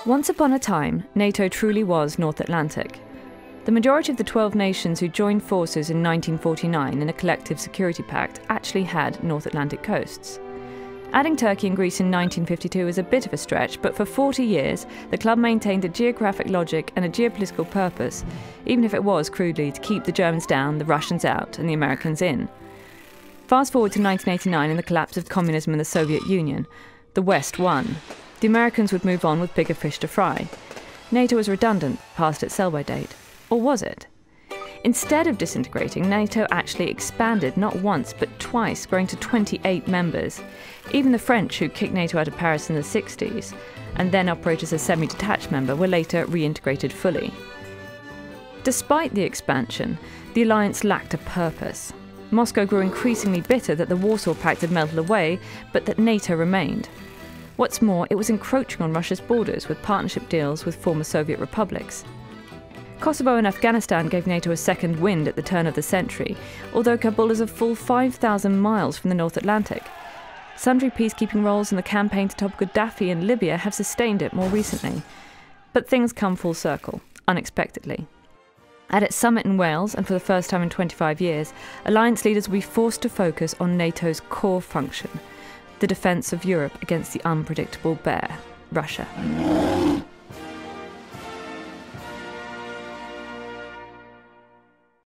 Once upon a time, NATO truly was North Atlantic. The majority of the 12 nations who joined forces in 1949 in a collective security pact actually had North Atlantic coasts. Adding Turkey and Greece in 1952 is a bit of a stretch, but for 40 years, the club maintained a geographic logic and a geopolitical purpose, even if it was crudely to keep the Germans down, the Russians out, and the Americans in. Fast forward to 1989 and the collapse of communism in the Soviet Union. The West won. The Americans would move on with bigger fish to fry. NATO was redundant, past its sell-by date. Or was it? Instead of disintegrating, NATO actually expanded not once but twice, growing to 28 members. Even the French, who kicked NATO out of Paris in the 60s, and then operated as a semi-detached member, were later reintegrated fully. Despite the expansion, the alliance lacked a purpose. Moscow grew increasingly bitter that the Warsaw Pact had melted away, but that NATO remained. What's more, it was encroaching on Russia's borders with partnership deals with former Soviet republics. Kosovo and Afghanistan gave NATO a second wind at the turn of the century, although Kabul is a full 5,000 miles from the North Atlantic. Sundry peacekeeping roles in the campaign to topple Gaddafi in Libya have sustained it more recently. But things come full circle, unexpectedly. At its summit in Wales, and for the first time in 25 years, alliance leaders will be forced to focus on NATO's core function, the defence of Europe against the unpredictable bear, Russia.